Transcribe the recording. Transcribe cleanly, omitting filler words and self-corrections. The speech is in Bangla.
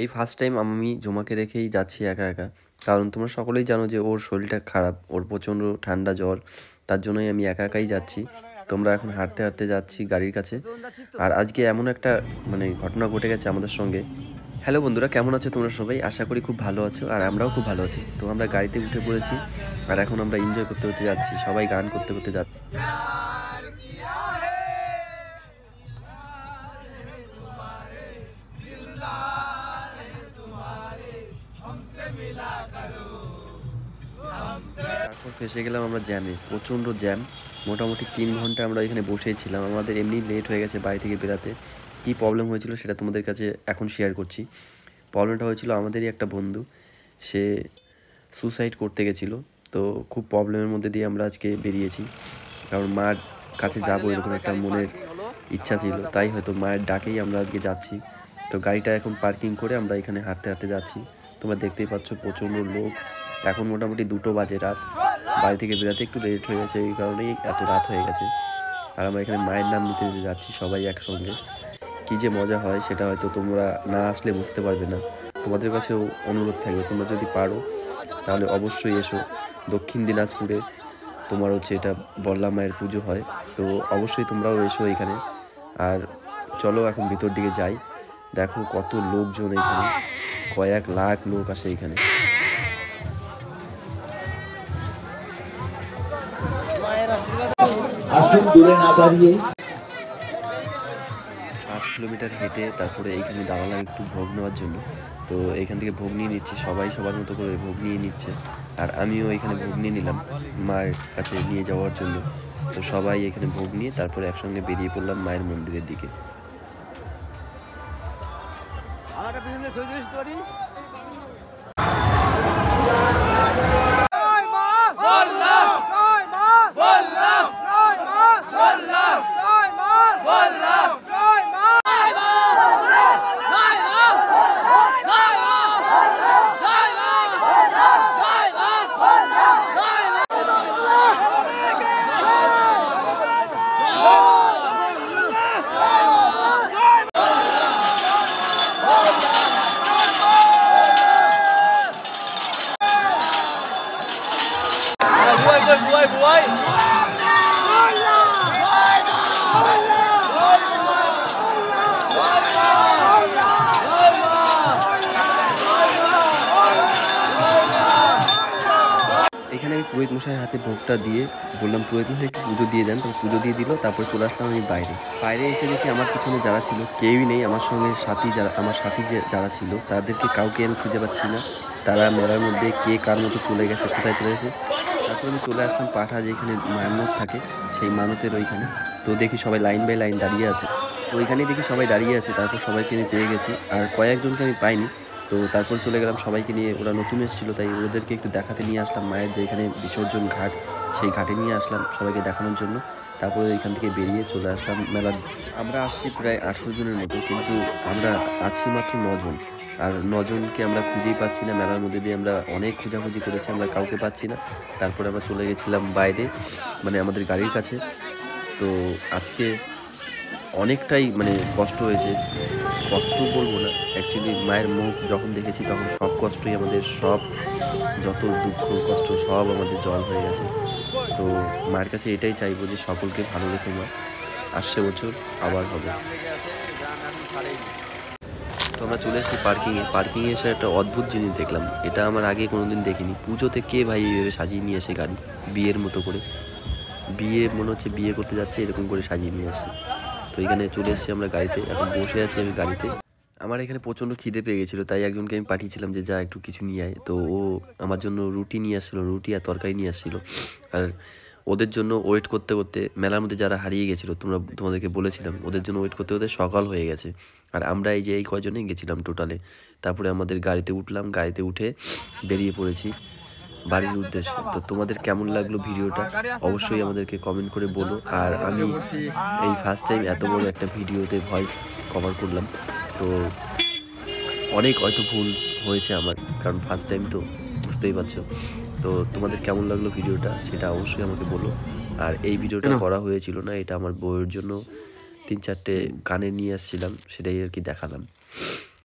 এই ফার্স্ট টাইম আমি ঝুমাকে রেখেই যাচ্ছি একা একা, কারণ তোমরা সকলেই জানো যে ওর শরীরটা খারাপ, ওর প্রচণ্ড ঠান্ডা জ্বর, তার জন্যই আমি একা একাই যাচ্ছি। তোমরা এখন হাঁটতে হাঁটতে যাচ্ছি গাড়ির কাছে। আর আজকে এমন একটা ঘটনা ঘটে গেছে আমাদের সঙ্গে। হ্যালো বন্ধুরা, কেমন আছো তোমরা সবাই? আশা করি খুব ভালো আছো, আর আমরাও খুব ভালো আছি। তো আমরা গাড়িতে উঠে পড়েছি, আর এখন আমরা এনজয় করতে করতে যাচ্ছি, সবাই গান করতে করতে যাচ্ছি। তারপর ফেসে গেলাম আমরা জ্যামে, প্রচণ্ড জ্যাম। মোটামুটি 3 ঘন্টা আমরা এখানে বসেই ছিলাম। আমাদের এমনি লেট হয়ে গেছে বাড়ি থেকে বেরাতে। কী প্রবলেম হয়েছিল সেটা তোমাদের কাছে এখন শেয়ার করছি। প্রবলেমটা হয়েছিল, আমাদেরই একটা বন্ধু, সে সুসাইড করতে গেছিলো। তো খুব প্রবলেমের মধ্যে দিয়ে আমরা আজকে বেরিয়েছি, কারণ মার কাছে যাবো এরকম একটা মনের ইচ্ছা ছিল, তাই হয়তো মায়ের ডাকেই আমরা আজকে যাচ্ছি। তো গাড়িটা এখন পার্কিং করে আমরা এখানে হাঁটতে হাঁটতে যাচ্ছি। তোমরা দেখতেই পাচ্ছ প্রচণ্ড লোক। এখন মোটামুটি 2টো বাজে রাত। বাড়ি থেকে বেরোতে একটু লেট হয়ে গেছে, এই কারণেই এত রাত হয়ে গেছে। আর আমরা এখানে মায়ের নাম নিতে নিতে যাচ্ছি সবাই একসঙ্গে। কী যে মজা হয় সেটা হয়তো তোমরা না আসলে বুঝতে পারবে না। তোমাদের কাছেও অনুরোধ থাকবে, তোমরা যদি পারো তাহলে অবশ্যই এসো। দক্ষিণ দিনাজপুরে তোমার এটা বল্লা মায়ের পুজো হয়, তো অবশ্যই তোমরাও এসো এখানে। আর চলো এখন ভিতর দিকে যাই। দেখো কত লোকজন এখানে, কয়েক লাখ লোক আসে এখানে। আসুন দূরে না দাঁড়িয়ে 5 কিলোমিটার হেঁটে তারপরে এইখানে দাঁড়ালাম একটু ভোগ নেওয়ার জন্য। তো এখান থেকে ভোগ নিয়ে নিচ্ছি, সবাই সবার মতো করে ভোগ নিয়ে নিচ্ছে। আর আমিও এখানে ভোগ নিয়ে নিলাম মায়ের কাছে নিয়ে যাওয়ার জন্য। তো সবাই এখানে ভোগ নিয়ে তারপরে একসঙ্গে বেরিয়ে পড়লাম মায়ের মন্দিরের দিকে। এখানে আমি পুরোহিত মশাইয়ের হাতে ভোগটা দিয়ে বললাম, পুরোহিত মশাই একটু পুজো দিয়ে দেন। তারপর পুজো দিয়ে দিল। তারপর চলে আসলাম আমি বাইরে এসে দেখি আমার পিছনে যারা ছিল কেউই নেই। আমার সঙ্গে আমার সাথী যারা ছিল তাদেরকে কাউকে আমি খুঁজে পাচ্ছি না। তারা মেলার মধ্যে কে কার মতো চলে গেছে, কোথায় চলে গেছে। তারপর আমি চলে আসলাম পাঠা, যেখানে মানত থাকে সেই মানতের ওইখানে। তো দেখি সবাই লাইন বাই লাইন দাঁড়িয়ে আছে। তো ওইখানেই দেখি সবাই দাঁড়িয়ে আছে। তারপর সবাইকে আমি পেয়ে গেছি, আর কয়েকজনকে আমি পাইনি। তো তারপর চলে গেলাম সবাইকে নিয়ে। ওরা নতুন এসেছিলো, তাই ওদেরকে একটু দেখাতে নিয়ে আসলাম মায়ের যে এখানে বিসর্জন ঘাট, সেই ঘাটে নিয়ে আসলাম সবাইকে দেখানোর জন্য। তারপরে এখান থেকে বেরিয়ে চলে আসলাম মেলার। আমরা আসছি প্রায় 18 জনের মতো, কিন্তু আমরা আছি মাত্র 9 জন। আর 9 জনকে আমরা খুঁজেই পাচ্ছি না। মেলার মধ্যে দিয়ে আমরা অনেক খোঁজাখুঁজি করেছি, আমরা কাউকে পাচ্ছি না। তারপরে আমরা চলে গেছিলাম বাইরে, আমাদের গাড়ির কাছে। তো আজকে অনেকটাই কষ্ট হয়েছে। কষ্ট বলবো না, অ্যাকচুয়ালি মায়ের মুখ যখন দেখেছি তখন সব কষ্টই সব যত দুঃখ কষ্ট সব আমাদের জল হয়ে গেছে। তো মায়ের কাছে এটাই চাইবো যে সকলকে ভালো রেখো মা, আসছে বছর আবার হবে। তো আমরা চলে এসেছি পার্কিংয়ে এসে একটা অদ্ভুত জিনিস দেখলাম। এটা আমার আগে কোনোদিন দেখিনি। পুজোতে কে ভাই এইভাবে সাজিয়ে নিয়ে আসে গাড়ি, বিয়ের মতো করে। মনে হচ্ছে বিয়ে করতে যাচ্ছে, এরকম করে সাজিয়ে নিয়ে আসে। তো এখানে চলে এসেছি আমরা গাড়িতে, এখন বসে আছি আমি গাড়িতে। আমার এখানে প্রচণ্ড খিদে পেয়ে গেছিলো, তাই একজনকে আমি পাঠিয়েছিলাম যে যা একটু কিছু নিয়ে আয়। তো ও আমার জন্য রুটি নিয়ে আসছিলো, রুটি আর তরকারি নিয়ে আসছিলো। আর ওদের জন্য ওয়েট করতে করতে, মেলার মধ্যে যারা হারিয়ে গেছিলো তোমাদেরকে বলেছিলাম, ওদের জন্য ওয়েট করতে করতে সকাল হয়ে গেছে। আর আমরা এই কয়জনেই গেছিলাম টোটালে। তারপরে আমাদের গাড়িতে উঠলাম, গাড়িতে উঠে বেরিয়ে পড়েছি বাড়ির উদ্দেশ্যে। তো তোমাদের কেমন লাগলো ভিডিওটা অবশ্যই আমাদেরকে কমেন্ট করে বলো। আর আমি এই ফার্স্ট টাইম এত বড় একটা ভিডিওতে ভয়েস কভার করলাম, তো অনেক হয়তো ভুল হয়েছে আমার, কারণ ফার্স্ট টাইম তো বুঝতেই পারছো। তো তোমাদের কেমন লাগলো ভিডিওটা সেটা অবশ্যই আমাকে বলো। আর এই ভিডিওটা করা হয়েছিল না, এটা আমার বউয়ের জন্য 3-4টে কানে নিয়ে আসছিলাম, সেটাই আর কি দেখালাম।